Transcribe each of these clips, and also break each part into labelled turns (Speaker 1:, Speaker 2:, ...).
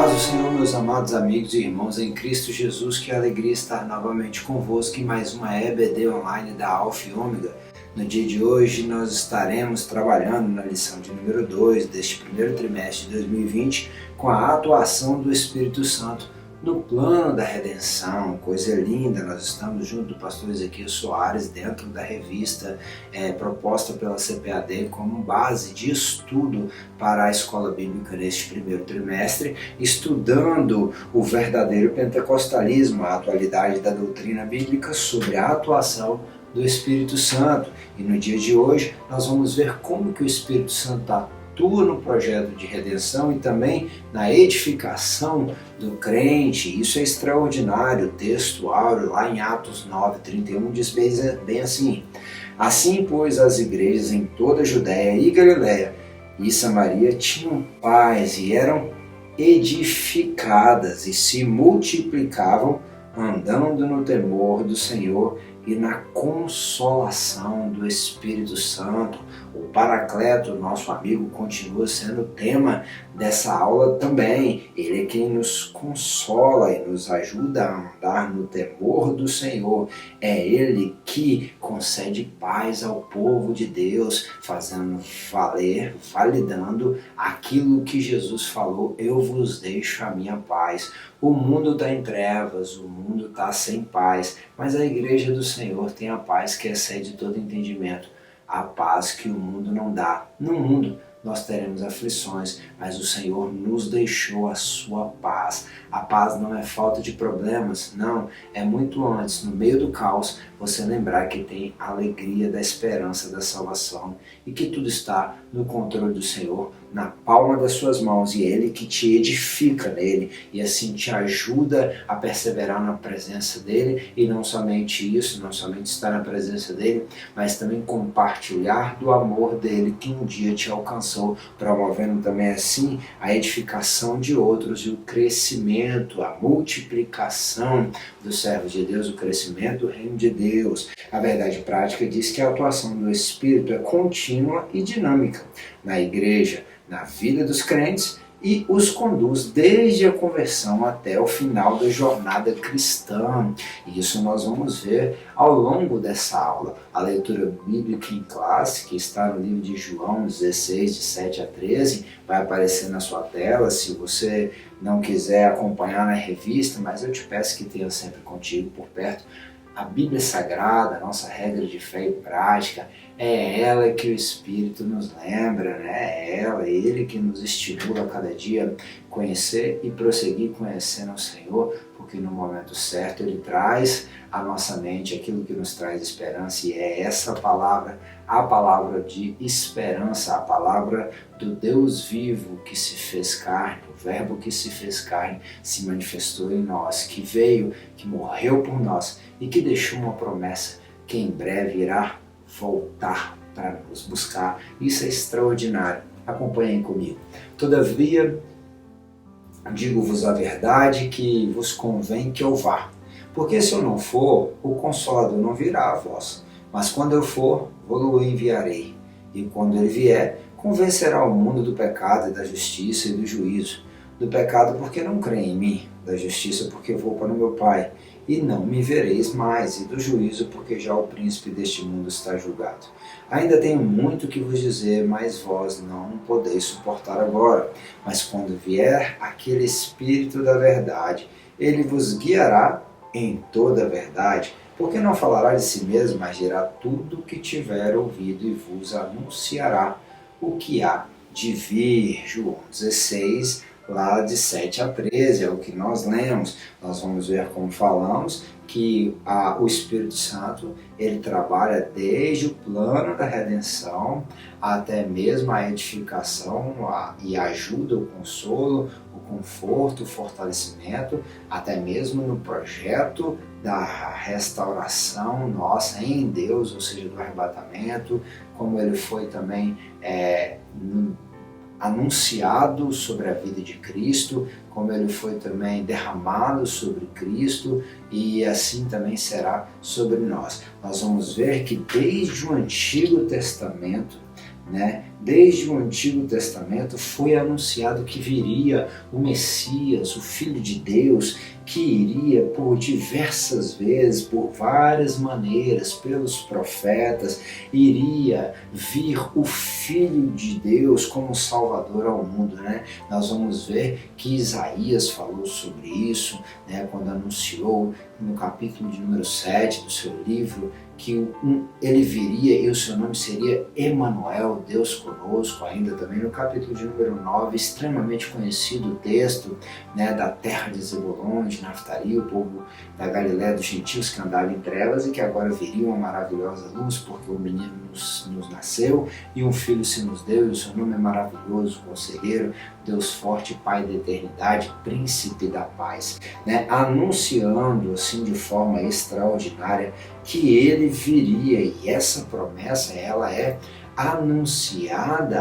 Speaker 1: paz do Senhor, meus amados amigos e irmãos em Cristo Jesus, que alegria estar novamente convosco em mais uma EBD online da Alfa e Ômega. No dia de hoje nós estaremos trabalhando na lição de número 2 deste primeiro trimestre de 2020 com a atuação do Espírito Santo no plano da redenção. Coisa linda, nós estamos junto do pastor Ezequiel Soares dentro da revista proposta pela CPAD como base de estudo para a escola bíblica neste primeiro trimestre, estudando o verdadeiro pentecostalismo, a atualidade da doutrina bíblica sobre a atuação do Espírito Santo. E no dia de hoje nós vamos ver como que o Espírito Santo atua no projeto de redenção e também na edificação do crente. Isso é extraordinário. O texto áureo lá em Atos 9:31 diz bem assim: assim, pois, as igrejas em toda a Judéia e Galiléia e Samaria tinham paz e eram edificadas e se multiplicavam, andando no temor do Senhor e na consolação do Espírito Santo. O Paracleto, nosso amigo, continua sendo o tema dessa aula também. Ele é quem nos consola e nos ajuda a andar no temor do Senhor. É Ele que concede paz ao povo de Deus, fazendo valer, validando aquilo que Jesus falou: eu vos deixo a minha paz. O mundo está em trevas, o mundo está sem paz, mas a igreja do Senhor tem a paz que excede todo entendimento, a paz que o mundo não dá. No mundo nós teremos aflições, mas o Senhor nos deixou a sua paz. A paz não é falta de problemas, não, é muito antes, no meio do caos, você lembrar que tem a alegria da esperança da salvação e que tudo está no controle do Senhor, na palma das suas mãos, e Ele que te edifica nele e assim te ajuda a perseverar na presença dele. E não somente isso, não somente estar na presença dele, mas também compartilhar do amor dele que um dia te alcançou, promovendo também assim a edificação de outros e o crescimento, a multiplicação dos servos de Deus, o crescimento do reino de Deus. A verdade prática diz que a atuação do Espírito é contínua e dinâmica na igreja, na vida dos crentes, e os conduz desde a conversão até o final da jornada cristã. E isso nós vamos ver ao longo dessa aula. A leitura bíblica em classe, que está no livro de João 16, de 7 a 13, vai aparecer na sua tela, se você não quiser acompanhar na revista, mas eu te peço que tenha sempre contigo por perto. A Bíblia Sagrada, a nossa regra de fé e prática, é ela que o Espírito nos lembra, né? É ela, Ele que nos estimula a cada dia conhecer e prosseguir conhecendo o Senhor, porque no momento certo Ele traz à nossa mente aquilo que nos traz esperança, e é essa palavra, a palavra de esperança, a palavra do Deus vivo que se fez carne, o Verbo que se fez carne, se manifestou em nós, que veio, que morreu por nós e que deixou uma promessa que em breve irá voltar para nos buscar. Isso é extraordinário. Acompanhem comigo. Todavia, digo-vos a verdade, que vos convém que eu vá. Porque se eu não for, o Consolador não virá a vós. Mas quando eu for, vou-lo enviarei. E quando ele vier, convencerá o mundo do pecado e da justiça e do juízo. Do pecado porque não creem em mim, da justiça porque vou para o meu Pai e não me vereis mais, e do juízo porque já o príncipe deste mundo está julgado. Ainda tenho muito que vos dizer, mas vós não podeis suportar agora. Mas quando vier aquele Espírito da verdade, ele vos guiará em toda a verdade, porque não falará de si mesmo, mas dirá tudo o que tiver ouvido e vos anunciará o que há de vir. João 16, lá de 7 a 13, é o que nós lemos. Nós vamos ver, como falamos, que o Espírito Santo, ele trabalha desde o plano da redenção até mesmo a edificação e ajuda, o consolo, o conforto, o fortalecimento, até mesmo no projeto da restauração nossa em Deus, ou seja, do arrebatamento, como ele foi também anunciado sobre a vida de Cristo, como ele foi também derramado sobre Cristo, e assim também será sobre nós. Nós vamos ver que desde o Antigo Testamento, desde o Antigo Testamento foi anunciado que viria o Messias, o Filho de Deus, que iria por diversas vezes, por várias maneiras, pelos profetas, iria vir o Filho de Deus como Salvador ao mundo, né? Nós vamos ver que Isaías falou sobre isso, né, quando anunciou no capítulo de número 7 do seu livro, que ele viria e o seu nome seria Emanuel, Deus conosco. Ainda também no capítulo de número 9, extremamente conhecido o texto, né, da terra de Zebulon, de Naftali, o povo da Galiléia dos gentios que andava em trevas e que agora viria uma maravilhosa luz, porque o menino nos nasceu e um filho se nos deu, e o seu nome é maravilhoso, Conselheiro, Deus forte, Pai da eternidade, Príncipe da paz, né, anunciando assim de forma extraordinária que ele viria, e essa promessa ela é anunciada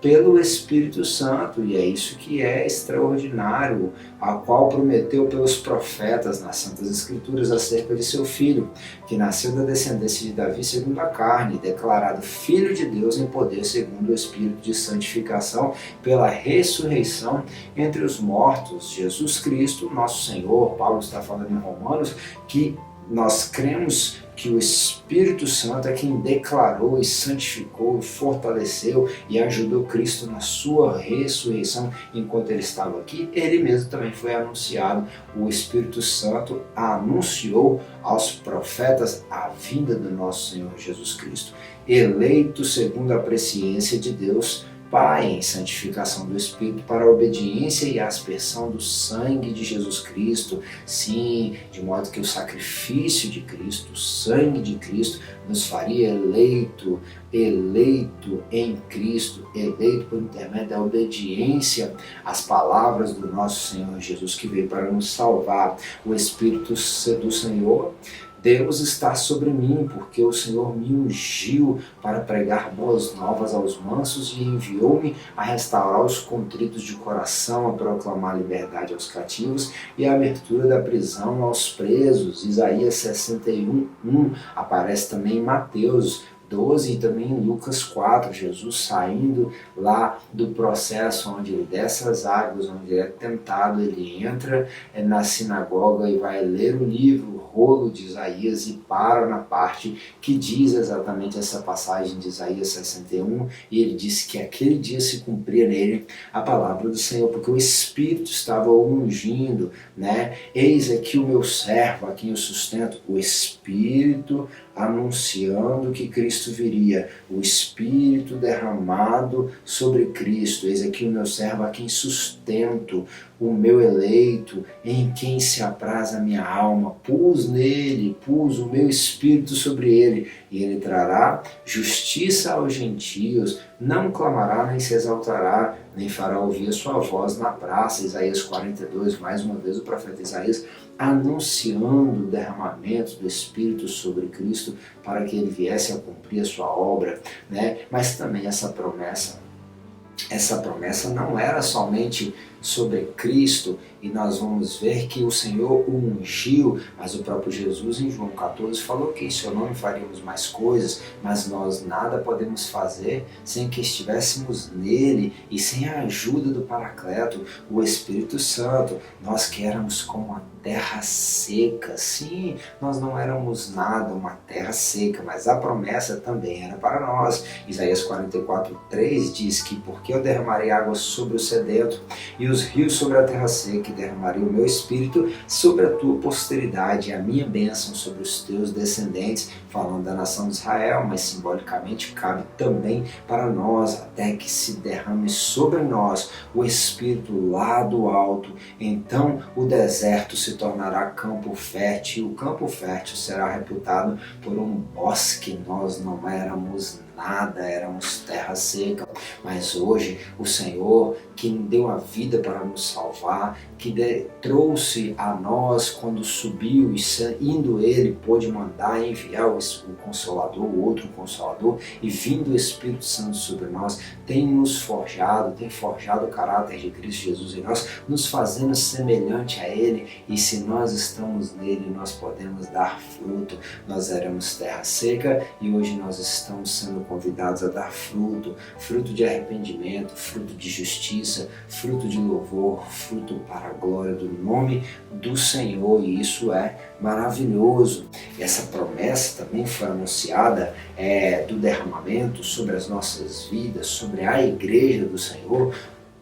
Speaker 1: pelo Espírito Santo, e é isso que é extraordinário, a qual prometeu pelos profetas nas Santas Escrituras acerca de seu filho, que nasceu da descendência de Davi segundo a carne, declarado Filho de Deus em poder segundo o Espírito de santificação, pela ressurreição entre os mortos, Jesus Cristo, nosso Senhor. Paulo está falando em Romanos que nós cremos que o Espírito Santo é quem declarou e santificou e fortaleceu e ajudou Cristo na sua ressurreição enquanto ele estava aqui. Ele mesmo também foi anunciado. O Espírito Santo anunciou aos profetas a vinda do nosso Senhor Jesus Cristo, eleito segundo a presciência de Deus Pai, em santificação do Espírito para a obediência e a aspersão do sangue de Jesus Cristo, sim, de modo que o sacrifício de Cristo, o sangue de Cristo, nos faria eleito em Cristo, eleito por intermédio da obediência às palavras do nosso Senhor Jesus, que veio para nos salvar. O Espírito do Senhor, Deus está sobre mim, porque o Senhor me ungiu para pregar boas novas aos mansos e enviou-me a restaurar os contritos de coração, a proclamar liberdade aos cativos e a abertura da prisão aos presos. Isaías 61:1 aparece também em Mateus 12 e também em Lucas 4, Jesus saindo lá do processo onde ele desce as águas, onde ele é tentado, ele entra na sinagoga e vai ler o livro, o rolo de Isaías, e para na parte que diz exatamente essa passagem de Isaías 61, e ele disse que aquele dia se cumpria nele a palavra do Senhor, porque o Espírito estava ungindo, né? Eis aqui o meu servo, a quem eu sustento, o Espírito anunciando que Cristo viria, o Espírito derramado sobre Cristo. Eis aqui o meu servo a quem sustento, o meu eleito, em quem se apraz a minha alma. Pus nele, pus o meu Espírito sobre ele, e ele trará justiça aos gentios, não clamará nem se exaltará, nem fará ouvir a sua voz na praça. Isaías 42, mais uma vez o profeta Isaías anunciando o derramamento do Espírito sobre Cristo para que ele viesse a cumprir a sua obra, né? Mas também essa promessa não era somente sobre Cristo, e nós vamos ver que o Senhor o ungiu, mas o próprio Jesus em João 14 falou que em seu nome faríamos mais coisas, mas nós nada podemos fazer sem que estivéssemos nele e sem a ajuda do Paracleto, o Espírito Santo. Nós que éramos como uma terra seca, sim, nós não éramos nada, uma terra seca, mas a promessa também era para nós. Isaías 44:3 diz que porque eu derramarei água sobre o sedento e os rios sobre a terra seca, e derramarei o meu Espírito sobre a tua posteridade e a minha bênção sobre os teus descendentes, falando da nação de Israel, mas simbolicamente cabe também para nós, até que se derrame sobre nós o Espírito lá do alto. Então o deserto se tornará campo fértil, e o campo fértil será reputado por um bosque. Nós não éramos nada, éramos terra seca, mas hoje o Senhor, que deu a vida para nos salvar, que trouxe a nós quando subiu e indo ele pôde mandar enviar o Consolador, o outro Consolador, e vindo o Espírito Santo sobre nós, tem nos forjado, tem forjado o caráter de Cristo Jesus em nós, nos fazendo semelhante a Ele, e se nós estamos nele, nós podemos dar fruto, nós éramos terra seca e hoje nós estamos sendo convidados a dar fruto, fruto de arrependimento, fruto de justiça, fruto de louvor, fruto para a glória do nome do Senhor, e isso é maravilhoso. Essa promessa também foi anunciada do derramamento sobre as nossas vidas, sobre a igreja do Senhor,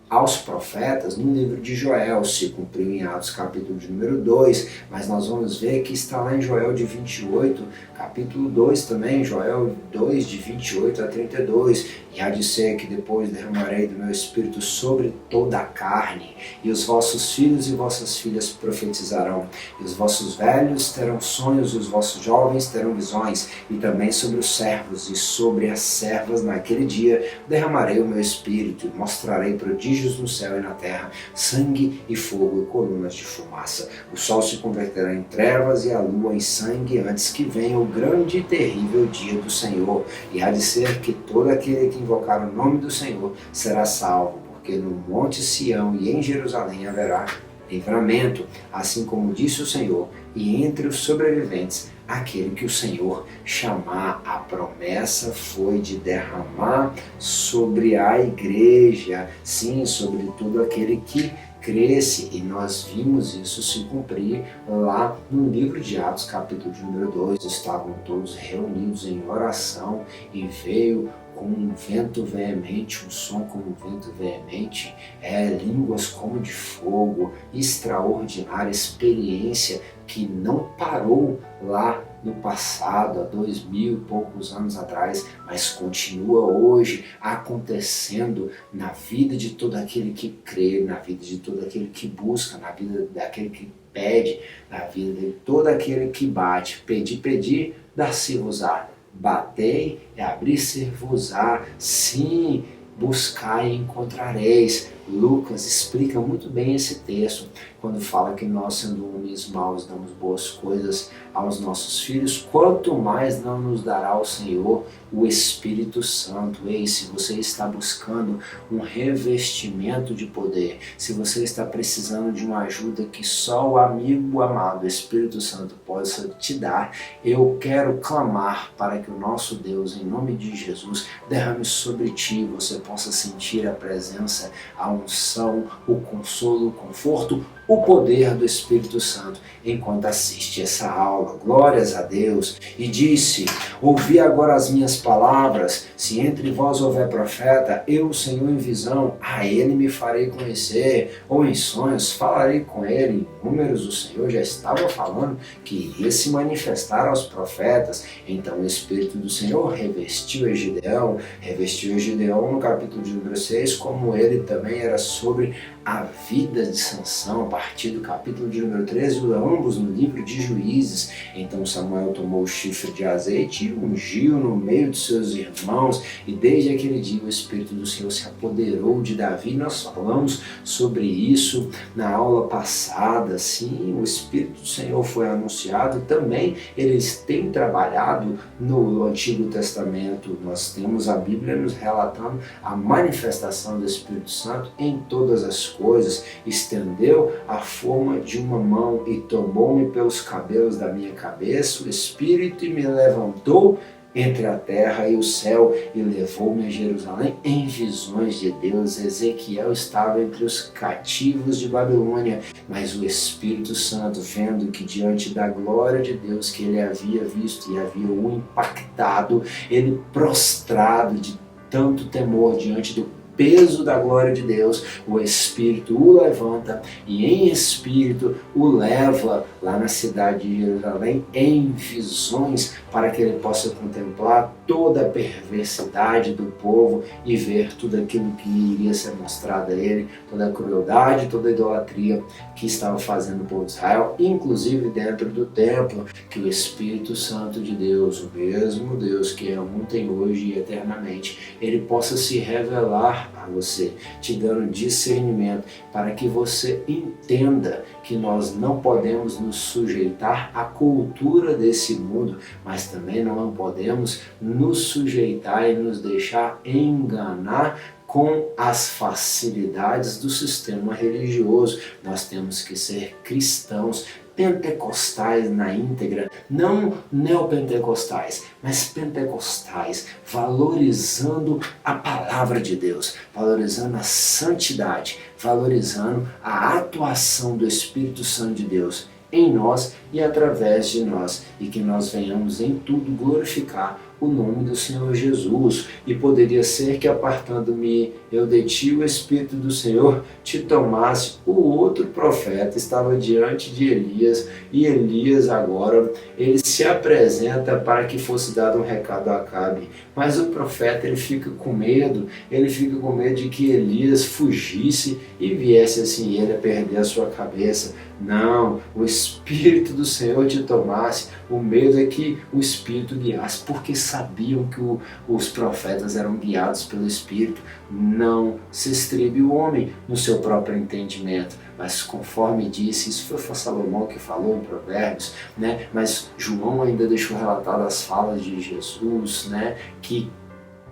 Speaker 1: aos profetas no livro de Joel. Se cumpriu em Atos capítulo de número 2, mas nós vamos ver que está lá em Joel de 28, capítulo 2 também, Joel 2 de 28 a 32, e há de ser que depois derramarei do meu espírito sobre toda a carne, e os vossos filhos e vossas filhas profetizarão, e os vossos velhos terão sonhos, e os vossos jovens terão visões, e também sobre os servos e sobre as servas naquele dia derramarei o meu espírito, e mostrarei prodígios no céu e na terra, sangue e fogo e colunas de fumaça. O sol se converterá em trevas e a lua em sangue antes que venha o grande e terrível dia do Senhor. E há de ser que todo aquele que invocar o nome do Senhor será salvo, porque no monte Sião e em Jerusalém haverá livramento, assim como disse o Senhor, e entre os sobreviventes aquele que o Senhor chamar. A promessa foi de derramar sobre a igreja, sim, sobre todo aquele que cresce, e nós vimos isso se cumprir lá no livro de Atos, capítulo de número 2, estavam todos reunidos em oração, e veio com um vento veemente, um som como um vento veemente, línguas como de fogo, extraordinária experiência que não parou lá no passado, há 2000 e poucos anos atrás, mas continua hoje acontecendo na vida de todo aquele que crê, na vida de todo aquele que busca, na vida daquele que pede, na vida de todo aquele que bate. Pedir, dar-se-vos-á. Batei e abrir-se-vos-á. Sim, buscai e encontrareis. Lucas explica muito bem esse texto, quando fala que nós, sendo homens maus, damos boas coisas aos nossos filhos, quanto mais não nos dará o Senhor o Espírito Santo. Ei, se você está buscando um revestimento de poder, se você está precisando de uma ajuda que só o amigo amado, o Espírito Santo, possa te dar, eu quero clamar para que o nosso Deus, em nome de Jesus, derrame sobre ti, você possa sentir a presença, a unção, o consolo, o conforto, o poder do Espírito Santo enquanto assiste essa aula. Glórias a Deus. E disse: ouvi agora as minhas palavras, se entre vós houver profeta, eu, o Senhor, em visão, a ele me farei conhecer, ou em sonhos falarei com ele. Em números, o Senhor já estava falando que iria se manifestar aos profetas. Então o Espírito do Senhor revestiu a Gideão no capítulo de número 6, como ele também era sobre a vida de Sansão, a partir do capítulo de número 13, ambos no livro de Juízes. Então Samuel tomou o chifre de azeite e ungiu no meio de seus irmãos, e desde aquele dia o Espírito do Senhor se apoderou de Davi. Nós falamos sobre isso na aula passada. Sim, o Espírito do Senhor foi anunciado também, eles têm trabalhado no Antigo Testamento. Nós temos a Bíblia nos relatando a manifestação do Espírito Santo em todas as coisas. Estendeu a forma de uma mão e tomou-me pelos cabelos da minha cabeça, o Espírito, e me levantou entre a terra e o céu, e levou-me a Jerusalém em visões de Deus. Ezequiel estava entre os cativos de Babilônia, mas o Espírito Santo, vendo que diante da glória de Deus que ele havia visto e havia o impactado, ele prostrado de tanto temor diante do peso da glória de Deus, o Espírito o levanta e em espírito o leva lá na cidade de Jerusalém em visões, para que ele possa contemplar toda a perversidade do povo e ver tudo aquilo que iria ser mostrado a ele, toda a crueldade, toda a idolatria que estava fazendo o povo de Israel, inclusive dentro do templo. Que o Espírito Santo de Deus, o mesmo Deus que é ontem, hoje e eternamente, ele possa se revelar a você, te dando discernimento, para que você entenda que nós não podemos nos sujeitar à cultura desse mundo, mas também não podemos nos sujeitar e nos deixar enganar com as facilidades do sistema religioso. Nós temos que ser cristãos pentecostais na íntegra, não neopentecostais, mas pentecostais, valorizando a palavra de Deus, valorizando a santidade, valorizando a atuação do Espírito Santo de Deus em nós e através de nós, e que nós venhamos em tudo glorificar o nome do Senhor Jesus. E poderia ser que, apartando-me eu de ti, o Espírito do Senhor te tomasse. O outro profeta estava diante de Elias, e Elias agora ele se apresenta para que fosse dado um recado a Acabe, mas o profeta ele fica com medo de que Elias fugisse e viesse assim ele a perder a sua cabeça. Não, o Espírito do Senhor te tomasse. O medo é que o Espírito guiasse, porque sabiam que os profetas eram guiados pelo Espírito. Não se estribe o homem no seu próprio entendimento, mas conforme disse, isso foi Salomão que falou em Provérbios, né? Mas João ainda deixou relatado as falas de Jesus, né? Que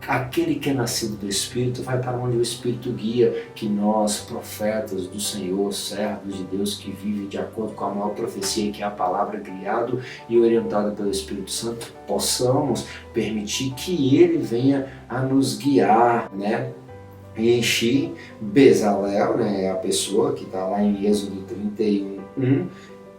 Speaker 1: aquele que é nascido do Espírito vai para onde o Espírito guia, que nós, profetas do Senhor, servos de Deus que vivem de acordo com a maior profecia, que é a palavra, guiado e orientado pelo Espírito Santo, possamos permitir que Ele venha a nos guiar, né? E enchi Bezalel, né, é a pessoa que está lá em Êxodo 31:1,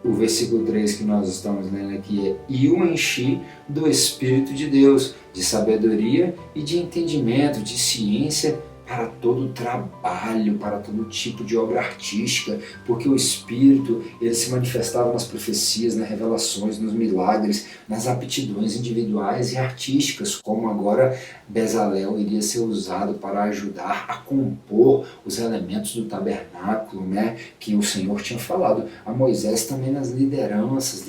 Speaker 1: o versículo 3 que nós estamos lendo aqui é: e o enchi do Espírito de Deus, de sabedoria e de entendimento, de ciência, para todo trabalho, para todo tipo de obra artística, porque o Espírito ele se manifestava nas profecias, nas revelações, nos milagres, nas aptidões individuais e artísticas, como agora Bezalel iria ser usado para ajudar a compor os elementos do tabernáculo, né, que o Senhor tinha falado a Moisés também nas lideranças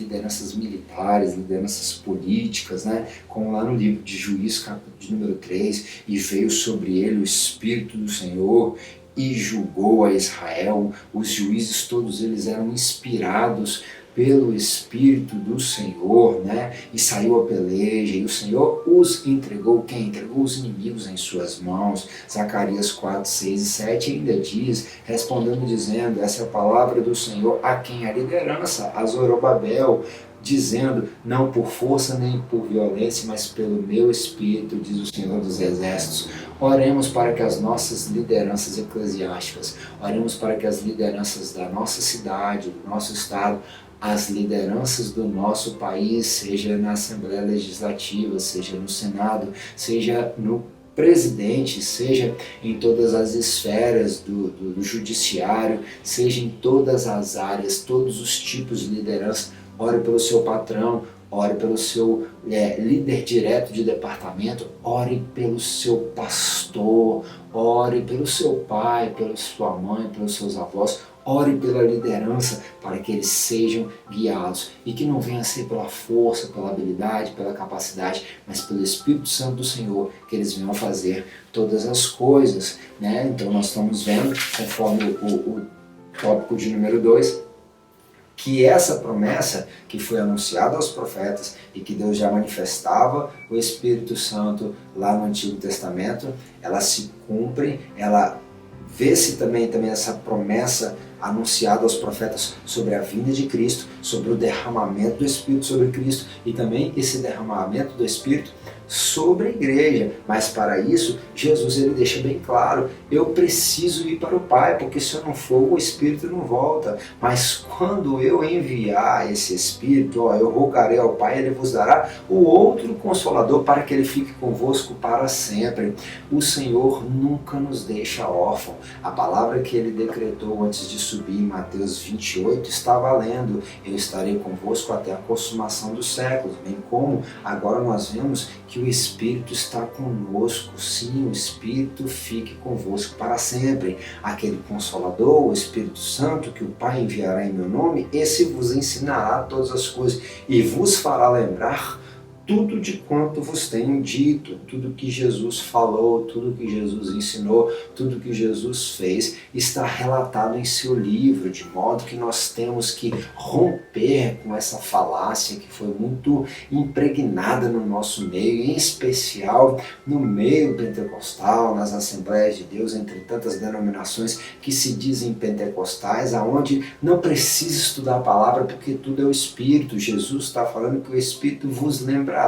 Speaker 1: militares, lideranças políticas, né, como lá no livro de Juízes, capítulo de número 3, e veio sobre ele o Espírito do Senhor e julgou a Israel. Os juízes todos eles eram inspirados pelo Espírito do Senhor, né? E saiu a peleja, e o Senhor os entregou. Quem? Entregou os inimigos em suas mãos. Zacarias 4, 6 e 7 ainda diz, respondendo dizendo, essa é a palavra do Senhor a quem a liderança, a Zorobabel, dizendo, não por força nem por violência, mas pelo meu Espírito, diz o Senhor dos Exércitos. Oremos para que as nossas lideranças eclesiásticas, oremos para que as lideranças da nossa cidade, do nosso estado, as lideranças do nosso país, seja na Assembleia Legislativa, seja no Senado, seja no presidente, seja em todas as esferas do judiciário, seja em todas as áreas, todos os tipos de liderança. Ore pelo seu patrão, ore pelo seu líder direto de departamento, ore pelo seu pastor, ore pelo seu pai, pela sua mãe, pelos seus avós, ore pela liderança para que eles sejam guiados e que não venha a ser pela força, pela habilidade, pela capacidade, mas pelo Espírito Santo do Senhor que eles venham fazer todas as coisas, né? Então nós estamos vendo, conforme o tópico de número 2, que essa promessa que foi anunciada aos profetas e que Deus já manifestava o Espírito Santo lá no Antigo Testamento, ela se cumpre, ela vê-se também essa promessa anunciada aos profetas sobre a vinda de Cristo, sobre o derramamento do Espírito sobre Cristo e também esse derramamento do Espírito sobre a igreja. Mas para isso, Jesus ele deixa bem claro, eu preciso ir para o Pai, porque se eu não for, o Espírito não volta. Mas quando eu enviar esse Espírito, eu rogarei ao Pai, ele vos dará o outro Consolador para que ele fique convosco para sempre. O Senhor nunca nos deixa órfão. A palavra que ele decretou antes de subir em Mateus 28 está valendo. Eu estarei convosco até a consumação dos séculos. Bem como agora nós vemos que o Espírito está conosco. Sim, o Espírito fique convosco para sempre. Aquele Consolador, o Espírito Santo, que o Pai enviará em meu nome, esse vos ensinará todas as coisas e vos fará lembrar tudo de quanto vos tenho dito, tudo que Jesus falou, tudo que Jesus ensinou, tudo que Jesus fez, está relatado em seu livro, de modo que nós temos que romper com essa falácia que foi muito impregnada no nosso meio, em especial no meio pentecostal, nas Assembleias de Deus, entre tantas denominações que se dizem pentecostais, aonde não precisa estudar a palavra porque tudo é o Espírito. Jesus está falando que o Espírito vos lembrará,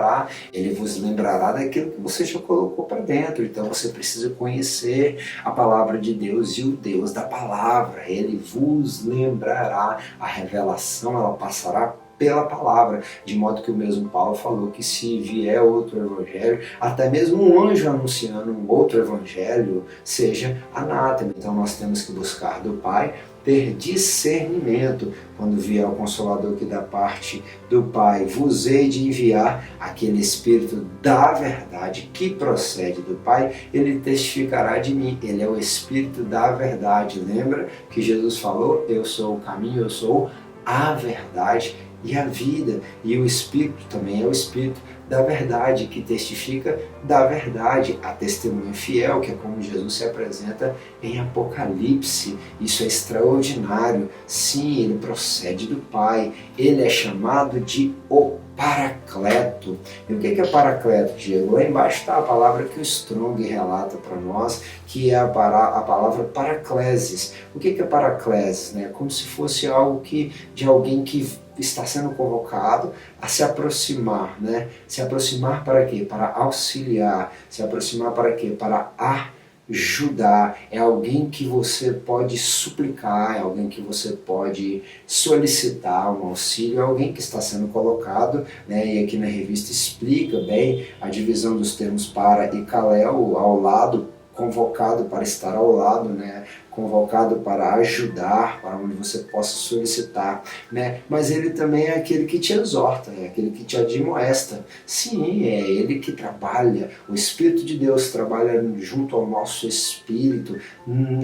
Speaker 1: ele vos lembrará daquilo que você já colocou para dentro. Então você precisa conhecer a palavra de Deus e o Deus da palavra, ele vos lembrará. A revelação, ela passará pela palavra, de modo que o mesmo Paulo falou que se vier outro evangelho, até mesmo um anjo anunciando um outro evangelho, seja anátema. Então nós temos que buscar do Pai ter discernimento. Quando vier o Consolador que da parte do Pai vos hei de enviar, aquele Espírito da verdade que procede do Pai, ele testificará de mim. Ele é o Espírito da verdade. Lembra que Jesus falou, eu sou o caminho, eu sou a verdade e a vida, e o Espírito também é o Espírito da verdade, que testifica da verdade, a testemunha fiel, que é como Jesus se apresenta em Apocalipse. Isso é extraordinário. Sim, ele procede do Pai, ele é chamado de o Paracleto. E o que é Paracleto, Diego? Lá embaixo está a palavra que o Strong relata para nós, que é a palavra Paraclesis. O que é Paraclesis? Como se fosse algo de alguém que está sendo convocado a se aproximar, Se aproximar para quê? Para auxiliar. Se aproximar para quê? Para ajudar. É alguém que você pode suplicar, é alguém que você pode solicitar um auxílio, é alguém que está sendo colocado, e aqui na revista explica bem a divisão dos termos para e kaleo, ao lado, convocado para estar ao lado, convocado para ajudar, para onde você possa solicitar, Mas ele também é aquele que te exorta, é aquele que te admoesta. Sim, é ele que trabalha, o Espírito de Deus trabalha junto ao nosso espírito,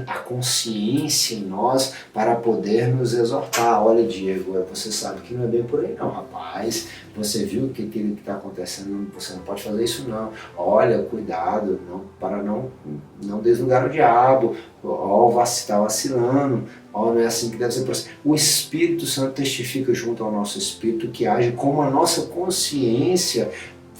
Speaker 1: a consciência em nós, para poder nos exortar. Olha, Diego, você sabe que não é bem por aí não, rapaz. Você viu o que está acontecendo, você não pode fazer isso não. Olha, cuidado, para não deslugar o diabo. Está vacilando, não é assim que deve ser. O Espírito Santo testifica junto ao nosso espírito, que age como a nossa consciência,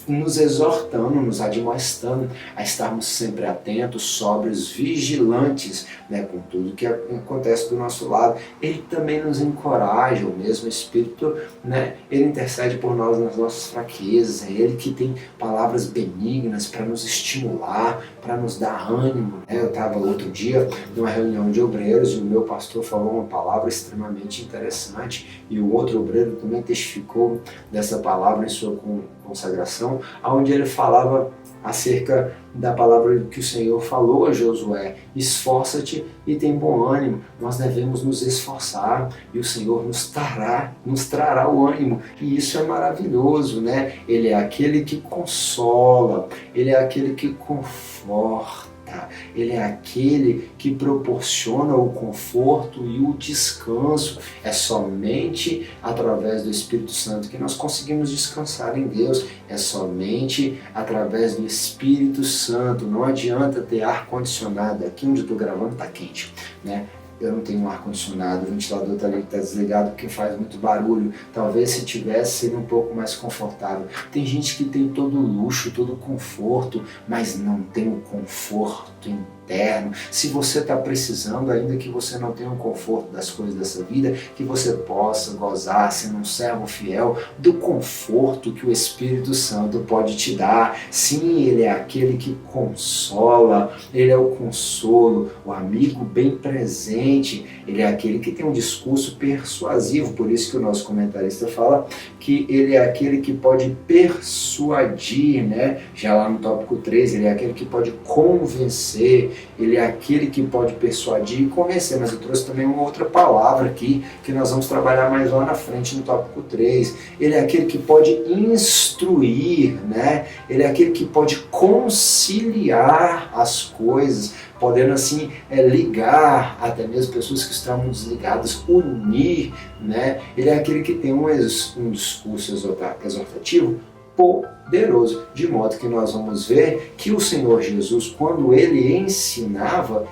Speaker 1: nos exortando, nos admoestando a estarmos sempre atentos, sóbrios, vigilantes, com tudo que acontece do nosso lado. Ele também nos encoraja, o mesmo Espírito, ele intercede por nós nas nossas fraquezas, é ele que tem palavras benignas para nos estimular, para nos dar ânimo. Eu estava outro dia numa reunião de obreiros e o meu pastor falou uma palavra extremamente interessante e o outro obreiro também testificou dessa palavra em sua consagração, onde ele falava acerca da palavra que o Senhor falou a Josué: esforça-te e tem bom ânimo. Nós devemos nos esforçar e o Senhor nos trará o ânimo, e isso é maravilhoso, Ele é aquele que consola, ele é aquele que conforta, ele é aquele que proporciona o conforto e o descanso. É somente através do Espírito Santo que nós conseguimos descansar em Deus, é somente através do Espírito Santo. Não adianta ter ar-condicionado, aqui onde eu estou gravando está quente, Eu não tenho um ar-condicionado, o ventilador está ali, está desligado porque faz muito barulho. Talvez se tivesse seria um pouco mais confortável. Tem gente que tem todo o luxo, todo o conforto, mas não tem o conforto interno. Se você está precisando, ainda que você não tenha o conforto das coisas dessa vida, que você possa gozar, sendo um servo fiel, do conforto que o Espírito Santo pode te dar. Sim, ele é aquele que consola, ele é o consolo, o amigo bem presente, ele é aquele que tem um discurso persuasivo. Por isso que o nosso comentarista fala que ele é aquele que pode persuadir, Já lá no tópico 3, ele é aquele que pode convencer, ele é aquele que pode persuadir e convencer. Mas eu trouxe também uma outra palavra aqui, que nós vamos trabalhar mais lá na frente no tópico 3. Ele é aquele que pode instruir, Ele é aquele que pode conciliar as coisas, podendo assim ligar até mesmo pessoas que estavam desligadas, unir, Ele é aquele que tem um discurso exortativo poderoso. De modo que nós vamos ver que o Senhor Jesus, quando ele ensinava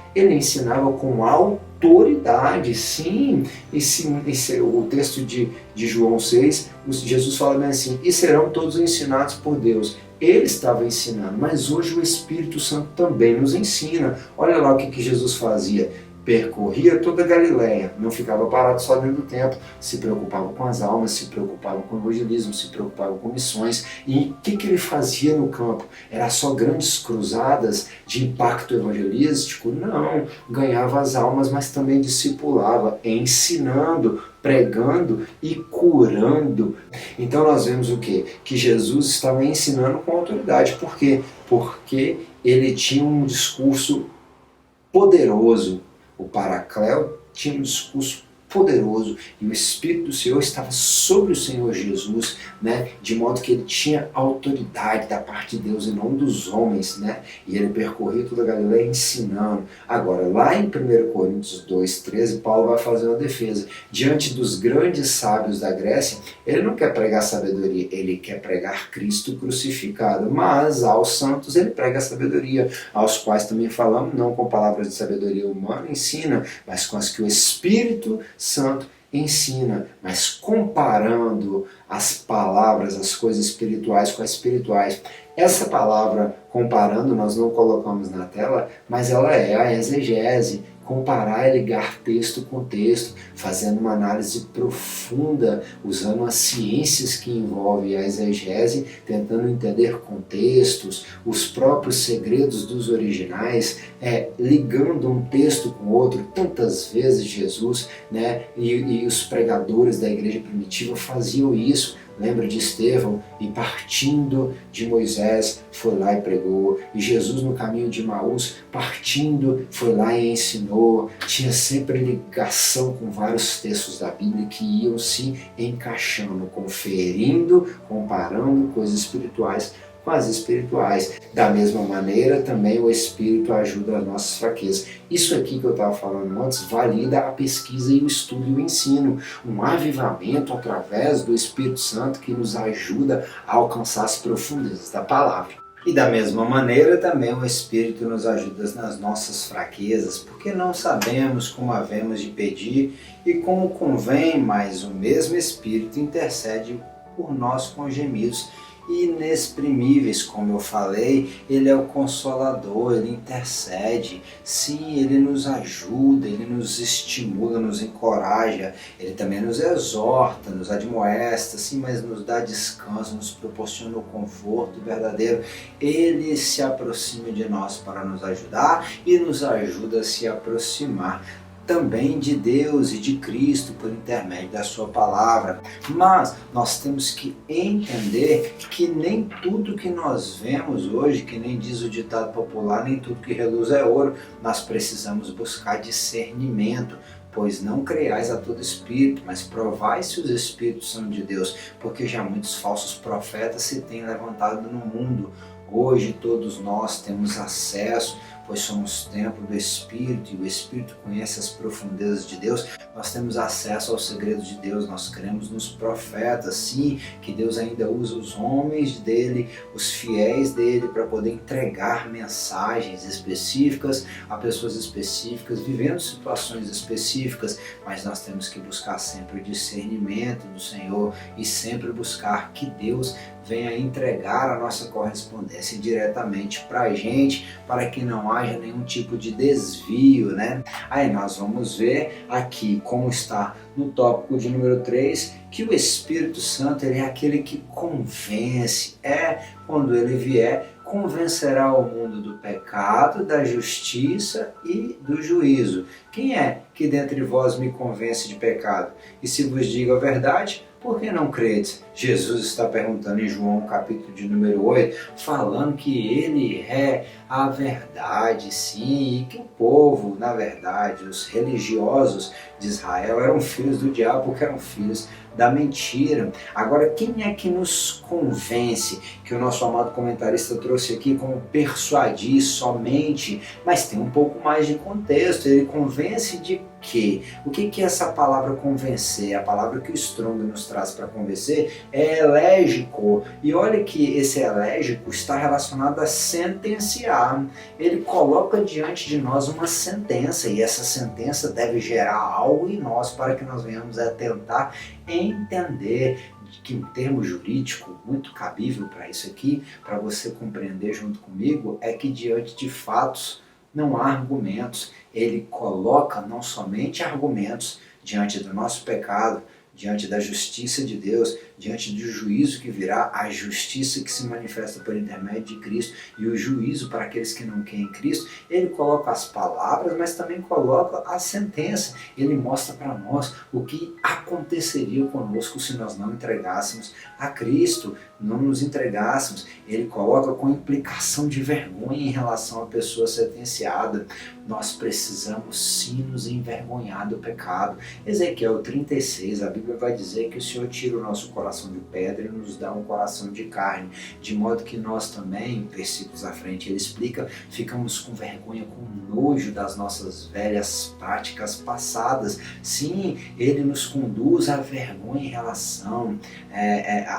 Speaker 1: com autoridade. Sim, o texto de João 6, Jesus fala bem assim, e serão todos ensinados por Deus. Ele estava ensinando, mas hoje o Espírito Santo também nos ensina. Olha lá o que Jesus fazia. Percorria toda a Galileia, não ficava parado só dentro do templo, se preocupava com as almas, se preocupava com o evangelismo, se preocupava com missões. E o que ele fazia no campo? Era só grandes cruzadas de impacto evangelístico? Não, ganhava as almas, mas também discipulava, ensinando, pregando e curando. Então nós vemos o quê? Que Jesus estava ensinando com autoridade. Por quê? Porque ele tinha um discurso poderoso. O Paracleto tinha um discurso poderoso e o Espírito do Senhor estava sobre o Senhor Jesus, né? De modo que ele tinha autoridade da parte de Deus e não dos homens, né? E ele percorria toda a Galileia ensinando. Agora, lá em 1 Coríntios 2,13, Paulo vai fazer uma defesa. Diante dos grandes sábios da Grécia, ele não quer pregar sabedoria, ele quer pregar Cristo crucificado. Mas aos santos ele prega a sabedoria, aos quais também falamos, não com palavras de sabedoria humana ensina, mas com as que o Espírito Santo ensina, mas comparando as palavras, as coisas espirituais com as espirituais. Essa palavra comparando nós não colocamos na tela, mas ela é a exegese. Comparar é ligar texto com texto, fazendo uma análise profunda, usando as ciências que envolvem a exegese, tentando entender contextos, os próprios segredos dos originais, ligando um texto com outro. Tantas vezes Jesus, né, e os pregadores da igreja primitiva faziam isso. Lembra de Estevão? E partindo de Moisés, foi lá e pregou. E Jesus no caminho de Emaús, partindo, foi lá e ensinou. Tinha sempre ligação com vários textos da Bíblia que iam se encaixando, conferindo, comparando coisas espirituais com as espirituais. Da mesma maneira, também o Espírito ajuda as nossas fraquezas. Isso aqui que eu estava falando antes valida a pesquisa e o estudo e o ensino. Um avivamento através do Espírito Santo que nos ajuda a alcançar as profundezas da palavra. E da mesma maneira também o Espírito nos ajuda nas nossas fraquezas, porque não sabemos como havemos de pedir e como convém, mas o mesmo Espírito intercede por nós com gemidos inexprimíveis, como eu falei. Ele é o Consolador, ele intercede, sim, ele nos ajuda, ele nos estimula, nos encoraja, ele também nos exorta, nos admoesta, sim, mas nos dá descanso, nos proporciona o conforto verdadeiro. Ele se aproxima de nós para nos ajudar e nos ajuda a se aproximar também de Deus e de Cristo por intermédio da sua palavra. Mas nós temos que entender que nem tudo que nós vemos hoje, que nem diz o ditado popular, nem tudo que reluz é ouro. Nós precisamos buscar discernimento, pois não creiais a todo espírito, mas provai se os espíritos são de Deus, porque já muitos falsos profetas se têm levantado no mundo. Hoje todos nós temos acesso, pois somos templo do Espírito e o Espírito conhece as profundezas de Deus. Nós temos acesso aos segredos de Deus, nós cremos nos profetas, sim, que Deus ainda usa os homens dele, os fiéis dele, para poder entregar mensagens específicas a pessoas específicas, vivendo situações específicas, mas nós temos que buscar sempre o discernimento do Senhor e sempre buscar que Deus venha entregar a nossa correspondência diretamente para a gente, para que não haja nenhum tipo de desvio, né? Aí nós vamos ver aqui, como está no tópico de número 3, que o Espírito Santo ele é aquele que convence, quando ele vier, convencerá o mundo do pecado, da justiça e do juízo. Quem é que dentre vós me convence de pecado? E se vos digo a verdade, por que não credes? Jesus está perguntando em João, capítulo de número 8, falando que ele é a verdade, sim, e que o povo, na verdade, os religiosos de Israel eram filhos do diabo, porque eram filhos da mentira. Agora, quem é que nos convence? Que o nosso amado comentarista trouxe aqui como persuadir somente, mas tem um pouco mais de contexto. Ele convence de quê? O que é essa palavra convencer? A palavra que o Strong nos traz frase para convencer, é elégico. E olha que esse elégico está relacionado a sentenciar. Ele coloca diante de nós uma sentença, e essa sentença deve gerar algo em nós para que nós venhamos a tentar entender, que um termo jurídico muito cabível para isso aqui, para você compreender junto comigo, é que diante de fatos não há argumentos. Ele coloca não somente argumentos diante do nosso pecado, diante da justiça de Deus, diante do juízo que virá, a justiça que se manifesta por intermédio de Cristo e o juízo para aqueles que não creem em Cristo. Ele coloca as palavras, mas também coloca a sentença. Ele mostra para nós o que aconteceria conosco se nós não entregássemos a Cristo, não nos entregássemos. Ele coloca com implicação de vergonha em relação à pessoa sentenciada. Nós precisamos sim nos envergonhar do pecado. Ezequiel 36, a Bíblia vai dizer que o Senhor tira o nosso coração de pedra e nos dá um coração de carne, de modo que nós também, versículos à frente, ele explica, ficamos com vergonha, com nojo das nossas velhas práticas passadas. Sim, ele nos conduz à vergonha em relação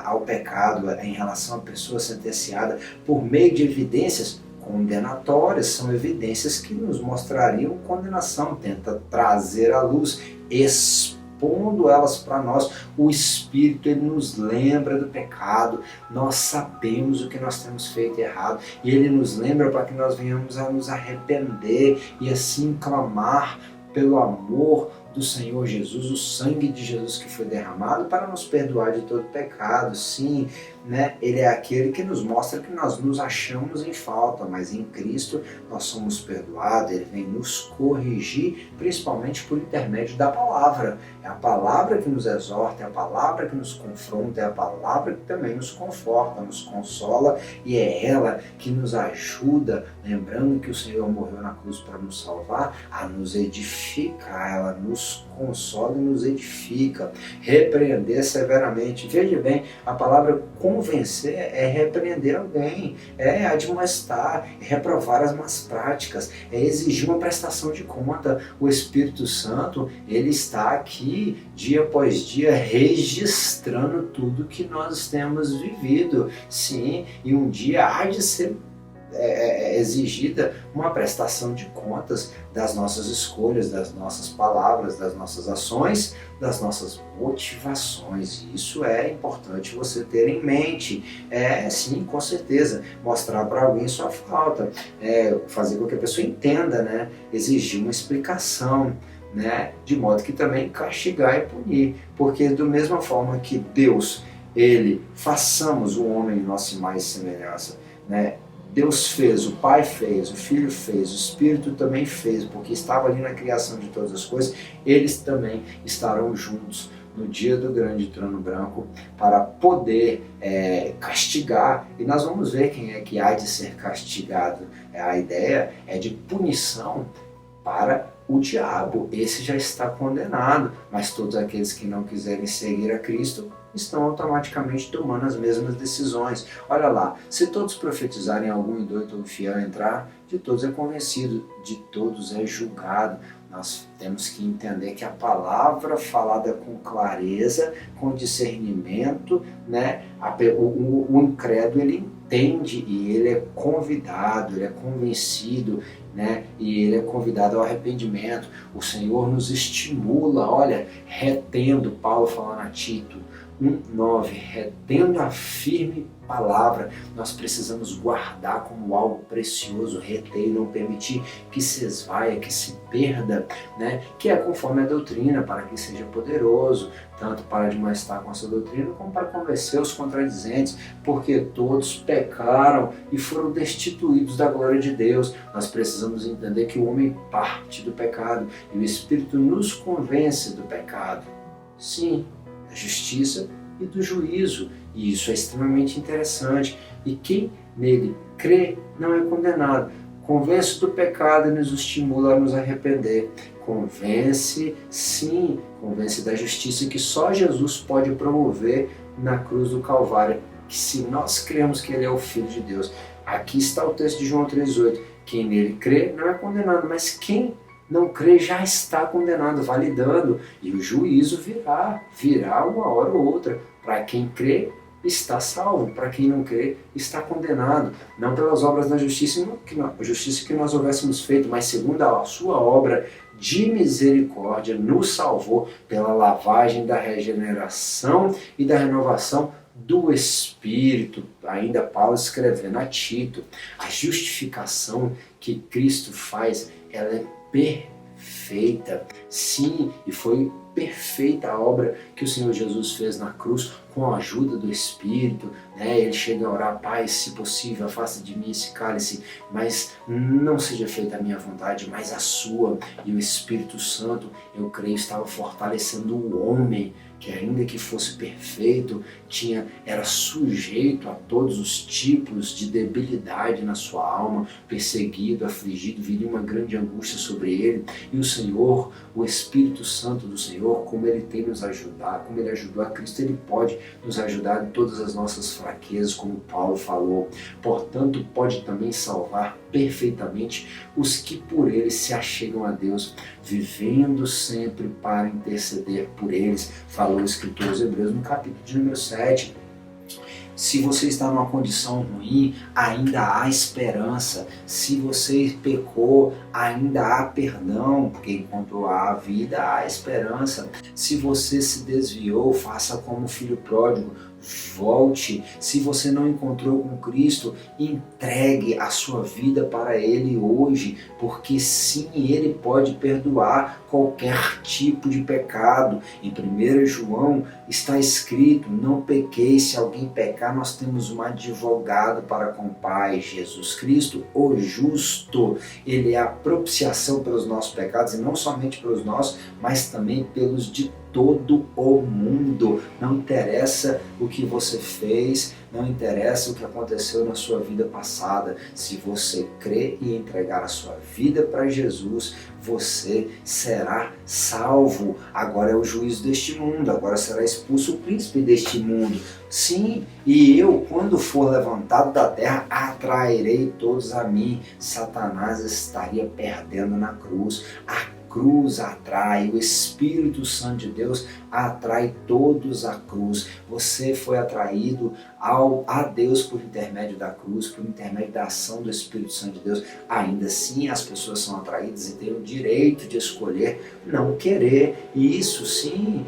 Speaker 1: ao pecado, em relação à pessoa sentenciada, por meio de evidências condenatórias. São evidências que nos mostrariam condenação, tenta trazer à luz, expondo elas para nós. O Espírito, ele nos lembra do pecado, nós sabemos o que nós temos feito errado, e ele nos lembra para que nós venhamos a nos arrepender e assim clamar pelo amor do Senhor Jesus, o sangue de Jesus que foi derramado para nos perdoar de todo pecado. Sim, né? Ele é aquele que nos mostra que nós nos achamos em falta, mas em Cristo nós somos perdoados. Ele vem nos corrigir, principalmente por intermédio da palavra. É a palavra que nos exorta, é a palavra que nos confronta, é a palavra que também nos conforta, nos consola, e é ela que nos ajuda, lembrando que o Senhor morreu na cruz para nos salvar, a nos edificar. Ela nos consola e nos edifica. Repreender severamente. Veja bem, a palavra convencer é repreender alguém, é admoestar, é reprovar as más práticas, é exigir uma prestação de conta. O Espírito Santo, ele está aqui dia após dia registrando tudo que nós temos vivido. Sim, e um dia há de ser exigida uma prestação de contas das nossas escolhas, das nossas palavras, das nossas ações, das nossas motivações. E isso é importante você ter em mente. Sim, com certeza, mostrar para alguém sua falta, fazer com que a pessoa entenda, né? Exigir uma explicação, né? De modo que também castigar e punir, porque da mesma forma que Deus, ele façamos o homem em nossa imagem e semelhança, né? Deus fez, o Pai fez, o Filho fez, o Espírito também fez, porque estava ali na criação de todas as coisas. Eles também estarão juntos no dia do grande trono branco para poder castigar, e nós vamos ver quem é que há de ser castigado. A ideia é de punição para o diabo. Esse já está condenado, mas todos aqueles que não quiserem seguir a Cristo estão automaticamente tomando as mesmas decisões. Olha lá, se todos profetizarem, algum indômito ou fiel entrar, de todos é convencido, de todos é julgado. Nós temos que entender que a palavra falada com clareza, com discernimento, né? O incrédulo, ele entende e ele é convidado, ele é convencido, né? E ele é convidado ao arrependimento. O Senhor nos estimula, olha, retendo, Paulo falando a Tito 1:9, retendo a firme palavra. Nós precisamos guardar como algo precioso, reter e não permitir que se esvaia, que se perda, né? Que é conforme a doutrina, para que seja poderoso, tanto para admoestar com essa doutrina, como para convencer os contradizentes, porque todos pecaram e foram destituídos da glória de Deus. Nós precisamos entender que o homem parte do pecado e o Espírito nos convence do pecado. Sim, da justiça e do juízo, e isso é extremamente interessante. E quem nele crê não é condenado. Convence do pecado e nos estimula a nos arrepender. Convence, sim, convence da justiça que só Jesus pode promover na cruz do Calvário, que se nós cremos que ele é o Filho de Deus. Aqui está o texto de João 3:8. Quem nele crê não é condenado, mas quem não crê já está condenado, validando, e o juízo virá uma hora ou outra. Para quem crê, está salvo, para quem não crê, está condenado, não pelas obras da justiça que nós houvéssemos feito, mas segundo a sua obra de misericórdia, nos salvou pela lavagem da regeneração e da renovação do Espírito. Ainda Paulo escrevendo a Tito, a justificação que Cristo faz, ela é perfeita. Sim, e foi perfeita a obra que o Senhor Jesus fez na cruz com a ajuda do Espírito, né? Ele chega a orar: Pai, se possível, afasta de mim esse cálice, mas não seja feita a minha vontade, mas a sua. E o Espírito Santo, eu creio, estava fortalecendo o homem, que ainda que fosse perfeito, era sujeito a todos os tipos de debilidade na sua alma, perseguido, afligido, viria uma grande angústia sobre ele. E o Senhor, o Espírito Santo do Senhor, como ele tem nos ajudado, como ele ajudou a Cristo, ele pode nos ajudar em todas as nossas fraquezas, como Paulo falou. Portanto, pode também salvar perfeitamente os que por ele se achegam a Deus, vivendo sempre para interceder por eles. Falou o escritor aos Hebreus no capítulo de número 7. Se você está numa condição ruim, ainda há esperança. Se você pecou, ainda há perdão, porque enquanto há vida, há esperança. Se você se desviou, faça como o filho pródigo, volte. Se você não encontrou com Cristo, entregue a sua vida para Ele hoje, porque sim, Ele pode perdoar qualquer tipo de pecado. Em 1 João está escrito: não pequeis. Se alguém pecar, nós temos um advogado para com o Pai, Jesus Cristo, o justo. Ele é a propiciação pelos nossos pecados, e não somente pelos nossos, mas também pelos de todo o mundo. Não interessa o que você fez, não interessa o que aconteceu na sua vida passada. Se você crer e entregar a sua vida para Jesus, você será salvo. Agora é o juízo deste mundo, agora será expulso o príncipe deste mundo. Sim, e eu, quando for levantado da terra, atrairei todos a mim. Satanás estaria perdendo na cruz. A cruz atrai, o Espírito Santo de Deus atrai todos à cruz. Você foi atraído a Deus por intermédio da cruz, por intermédio da ação do Espírito Santo de Deus. Ainda assim, as pessoas são atraídas e têm o direito de escolher não querer. E isso sim,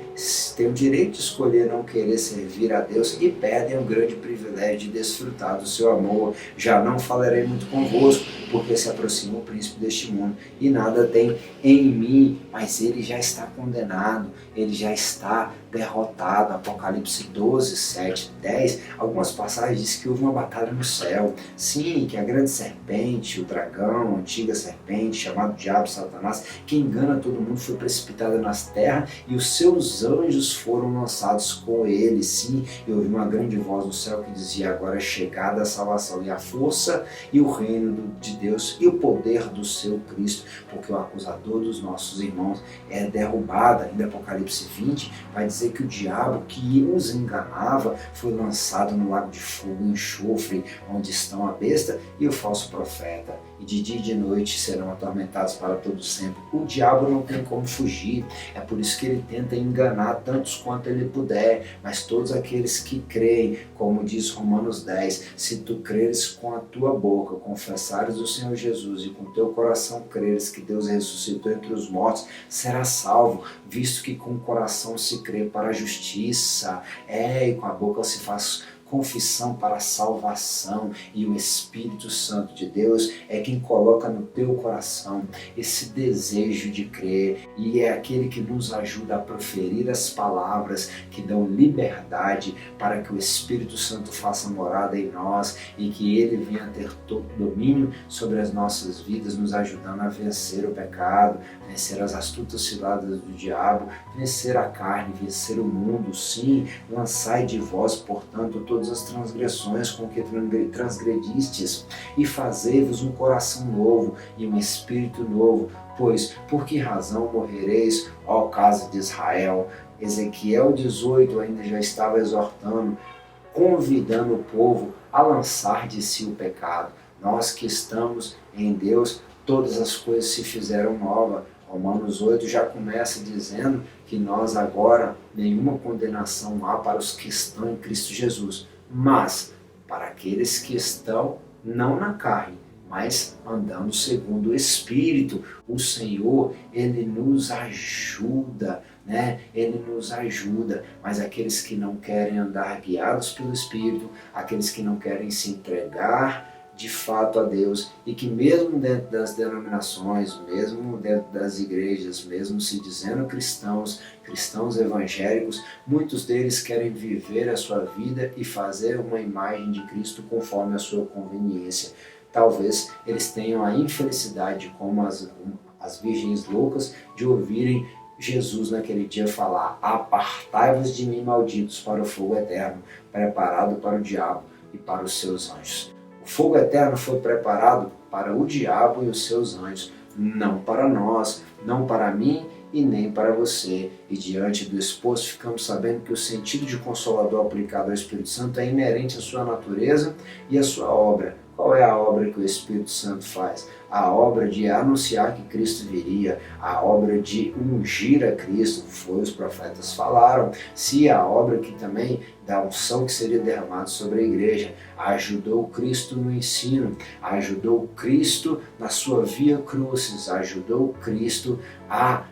Speaker 1: tem o direito de escolher não querer servir a Deus, e perdem o grande privilégio de desfrutar do seu amor. Já não falarei muito convosco, porque se aproxima o príncipe deste mundo, e nada tem em mim, mas ele já está condenado, ele já está derrotado. Apocalipse 12, 7, 10, algumas passagens dizem que houve uma batalha no céu. Sim, que a grande serpente, o dragão, a antiga serpente, chamado Diabo, Satanás, que engana todo mundo, foi precipitada nas terras, e os seus anjos foram lançados com ele. Sim, e houve uma grande voz no céu que dizia: agora é chegada a salvação e a força e o reino de Deus e o poder do seu Cristo, porque o acusador dos nossos irmãos é derrubado. Ainda Apocalipse 20 vai dizer que o diabo que os enganava foi lançado no lago de fogo e enxofre, onde estão a besta e o falso profeta, e de dia e de noite serão atormentados para todo sempre. O diabo não tem como fugir, é por isso que ele tenta enganar tantos quanto ele puder, mas todos aqueles que creem, como diz Romanos 10, se tu creres com a tua boca, confessares o Senhor Jesus e com o teu coração creres que Deus ressuscitou entre os mortos, serás salvo, visto que com o coração se crê para a justiça, e com a boca se faz confissão para a salvação, e o Espírito Santo de Deus é quem coloca no teu coração esse desejo de crer, e é aquele que nos ajuda a proferir as palavras que dão liberdade para que o Espírito Santo faça morada em nós e que ele venha a ter todo domínio sobre as nossas vidas, nos ajudando a vencer o pecado, vencer as astutas ciladas do diabo, vencer a carne, vencer o mundo. Sim, lançai de vós, portanto, todas as transgressões com que transgredistes, e fazei-vos um coração novo e um espírito novo. Pois, por que razão morrereis, ó casa de Israel? Ezequiel 18 ainda já estava exortando, convidando o povo a lançar de si o pecado. Nós que estamos em Deus, todas as coisas se fizeram novas. Romanos 8 já começa dizendo que nós agora, nenhuma condenação há para os que estão em Cristo Jesus, mas para aqueles que estão não na carne, mas andando segundo o Espírito. O Senhor, Ele nos ajuda, né? Ele nos ajuda, mas aqueles que não querem andar guiados pelo Espírito, aqueles que não querem se entregar de fato a Deus, e que mesmo dentro das denominações, mesmo dentro das igrejas, mesmo se dizendo cristãos evangélicos, muitos deles querem viver a sua vida e fazer uma imagem de Cristo conforme a sua conveniência. Talvez eles tenham a infelicidade, como as virgens loucas, de ouvirem Jesus naquele dia falar: apartai-vos de mim, malditos, para o fogo eterno, preparado para o diabo e para os seus anjos. O fogo eterno foi preparado para o diabo e os seus anjos, não para nós, não para mim e nem para você. E diante do exposto, ficamos sabendo que o sentido de Consolador aplicado ao Espírito Santo é inerente à sua natureza e à sua obra. Qual é a obra que o Espírito Santo faz? A obra de anunciar que Cristo viria, a obra de ungir a Cristo, foi os profetas falaram, se a obra que também da unção que seria derramada sobre a igreja, ajudou Cristo no ensino, ajudou Cristo na sua via crucis, ajudou Cristo a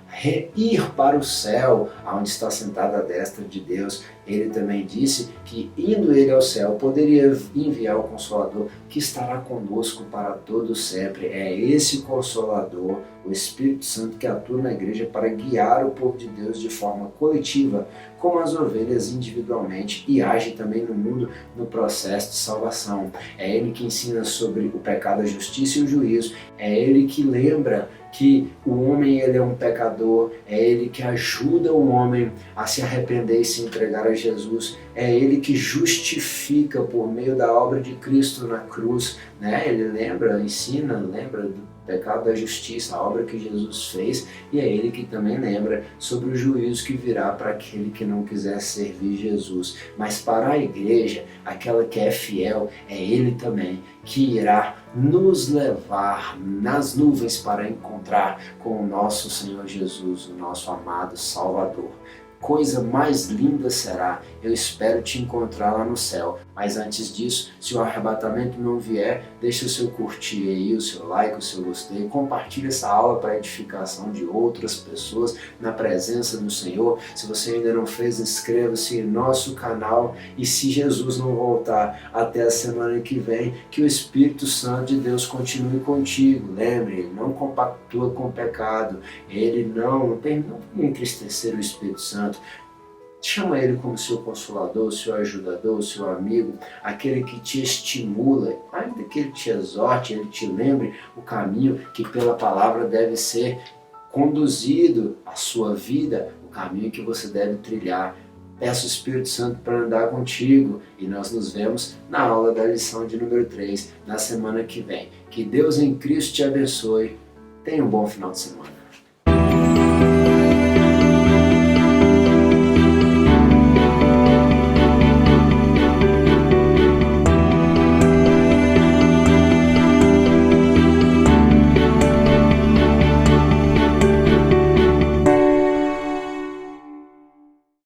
Speaker 1: ir para o céu, onde está sentado à destra de Deus. Ele também disse que, indo ele ao céu, poderia enviar o Consolador, que estará conosco para todo sempre. É esse Consolador, o Espírito Santo, que atua na igreja para guiar o povo de Deus de forma coletiva, como as ovelhas individualmente, e age também no mundo no processo de salvação. É ele que ensina sobre o pecado, a justiça e o juízo. É ele que lembra que o homem ele é um pecador, é ele que ajuda o homem a se arrepender e se entregar a Jesus, é ele que justifica por meio da obra de Cristo na cruz, né? Ele ensina, lembra do pecado da justiça, a obra que Jesus fez, e é ele que também lembra sobre o juízo que virá para aquele que não quiser servir Jesus. Mas para a igreja, aquela que é fiel, é ele também que irá nos levar nas nuvens para encontrar com o nosso Senhor Jesus, o nosso amado Salvador. Coisa mais linda será, eu espero te encontrar lá no céu. Mas antes disso, se o arrebatamento não vier, deixa o seu curtir aí, o seu like, o seu gostei, compartilha essa aula para edificação de outras pessoas na presença do Senhor. Se você ainda não fez, inscreva-se em nosso canal, e se Jesus não voltar até a semana que vem, que o Espírito Santo de Deus continue contigo. Lembre, ele não compactua com o pecado, ele não entristecer o Espírito Santo. Chama ele como seu consolador, seu ajudador, seu amigo, aquele que te estimula, ainda que ele te exorte, ele te lembre o caminho que pela palavra deve ser conduzido a sua vida, o caminho que você deve trilhar. Peço o Espírito Santo para andar contigo, e nós nos vemos na aula da lição de número 3 na semana que vem. Que Deus em Cristo te abençoe. Tenha um bom final de semana.